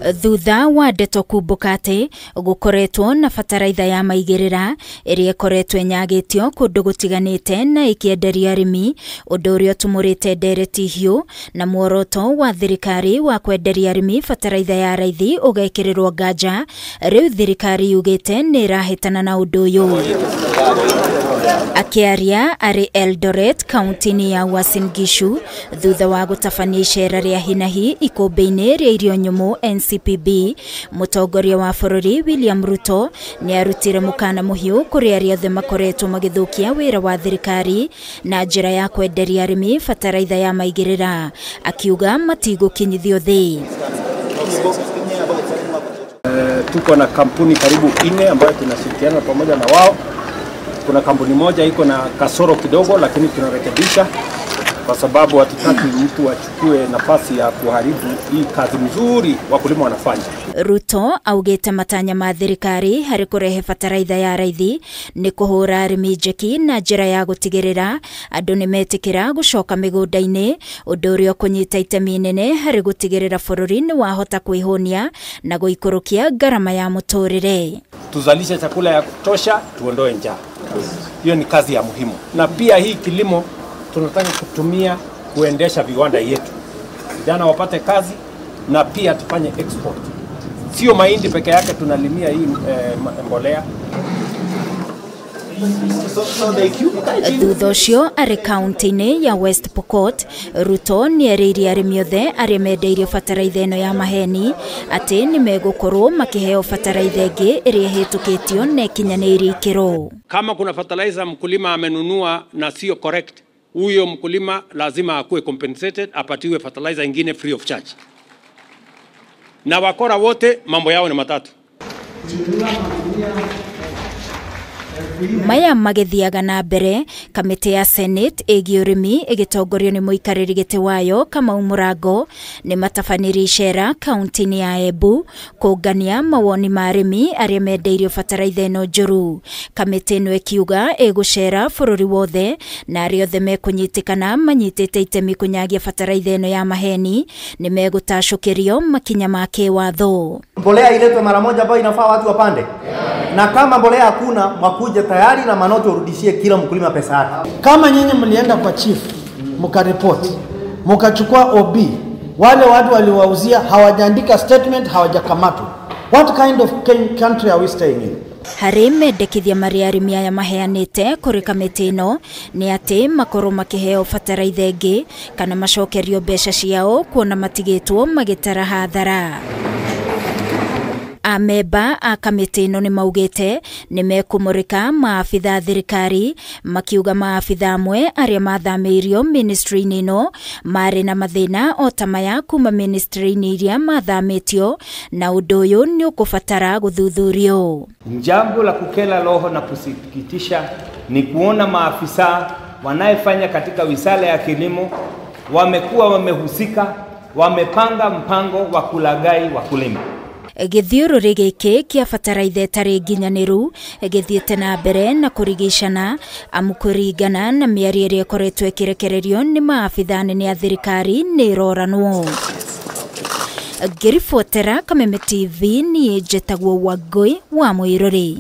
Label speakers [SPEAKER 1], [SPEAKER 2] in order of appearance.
[SPEAKER 1] Thutha wa ndeto kumbũka atĩ gũkoretwo na bataraitha ya maigĩrĩra ĩrĩa ĩkoretwo ĩnyagĩtio kũndũ gũtiganĩte na ĩkĩenderia arĩmi, ũndũ ũrĩa ũtumũrĩte ndereti hiũ na muoroto wa thirikari wa kwenderia arĩmi bataraitha ya raithi ũgekĩrĩrwo nganja. Rĩu thirikari yugĩte nĩ ĩrahĩtana na ũndũ ũyũ. Akĩaria arĩ Eldoret, kaunti-inĩ ya Uasin Gishu, thutha wa gũtabania icera rĩa hinahi ikũmbĩ-inĩ rĩa irio nyũmũ NCPB, mũtongoria wa bũrũri William Ruto nĩ arutire mũkana mũhiũ kũrĩ arĩa othe makoretwo magĩthũkia wĩra wa thirikari na njĩra ya kwenderia arĩmi bataraitha ya maigĩrĩra, akiuga matigũkinyithio thĩ.
[SPEAKER 2] Tuko na kampuni karibu 4 ambayo tunashirikiana pamoja na wao. Kuna kampuni moja iko na kasoro kidogo, lakini tunarekebisha kwa sababu hatutaki mtu achukue nafasi ya kuharibu hii kazi nzuri wakulima wanafanya.
[SPEAKER 1] Ruto augĩte matanya ma thirikari harĩ kũrehe bataraitha ya raithi nĩ kũhũra arĩmi njeki na njĩra ya gũtigĩrĩra andũ nĩ metĩkĩra gũcoka mĩgũnda-inĩ, ũndũ ũrĩa kũnyita itemi inene harĩ gũtigĩrĩra bũrũri nĩ wahota kwĩhũnia na gũikũrũkia gharama ya mũtũrĩre.
[SPEAKER 2] Tuzalishe chakula ya kutosha, tuondoe njaa. Hiyo ni kazi ya muhimu. Na pia hii kilimo tunataka kutumia kuendesha viwanda yetu. Vijana wapate kazi na pia tufanye export. Sio mahindi peke yake tunalimia hii mbolea.
[SPEAKER 1] Thutha ũcio arĩ kaunti-inĩ ya West Pokot, Ruto nĩ erĩirie arĩmi othe arĩa mendeirio bataraitha ĩno ya maheni atĩ nĩ megũkorwo makĩheo bataraitha ĩngĩ ĩrĩa ĩhĩtũkĩtio na ĩkinyanĩirie ikĩro.
[SPEAKER 2] Kama kuna fertilizer mkulima amenunua na sio correct, huyo mkulima lazima akuwe compensated, apatiwe fertilizer ingine free of charge. Na wakora wote mambo yao ni matatu.
[SPEAKER 1] Maya magĩthiaga na mbere, kamĩtĩ ya Senate ĩgiĩ ũrĩmi ĩgĩtongorio nĩ mũikarĩri gĩtĩ wayo Kamau Mũrango nĩ matabanĩrie icera kaunti-inĩ ya Embu kũngania mawoni ma arĩmi arĩa mendeirio bataraitha ĩno njũru. Kamĩtĩ ĩno ĩkiuga ĩgũcera bũrũri wothe na arĩa othe mekũnyitĩkana manyitĩte itemi kũnyagia bataraitha ĩno ya maheni nĩ megũtacũkĩrio makinya ma kĩwatho.
[SPEAKER 3] Mbolea iletwe mara moja ambayo inafaa watu wapande. Na kama mbolea hakuna, makuje tayari na manoto urudishie kila mkulima pesa yake.
[SPEAKER 4] Kama nyinyi mlienda kwa chief, mkaripoti, mkachukua OB, wale watu waliwauzia hawajaandika statement, hawajakamatwa. What kind of country are we staying in?
[SPEAKER 1] Harĩ mendekithia marĩa arĩmi aya maheanĩte kũrĩ kamĩtĩ ĩno nĩ atĩ makorwo makĩheo bataraitha ĩngĩ kana macokerio mbeca ciao kuona matigĩtwo magĩtara hathara. Amemba a kamĩtĩ ĩno nĩ maugĩte nĩ mekũmũrĩka maabitha thirikari, makiuga maabitha amwe arĩa mathamĩirio ministry-inĩ ĩno marĩ na mathĩna o ta maya kuma ministry-inĩ iria mathamĩtio, na ũndũ ũyũ nĩ ũkũbatara gũthuthurio.
[SPEAKER 5] Jambo la kukela roho na kusikitisha ni kuona maafisa wanayefanya katika wizara ya kilimo wamekuwa wamehusika, wamepanga mpango wa kulaghai wakulima.
[SPEAKER 1] Gĩthiũrũrĩ gĩkĩ kĩa bataraitha ĩtarĩ nginyanĩru gĩthiĩte na mbere na kũrigicana amu kũringana na mĩario ĩrĩa ĩkoretwo ĩkĩrekererio nĩ maabitha anene a thirikari nĩ ĩroranwo. Ngĩribotera Kameme TV niĩ njĩtagwo Wangũi wa Mũirũrĩ.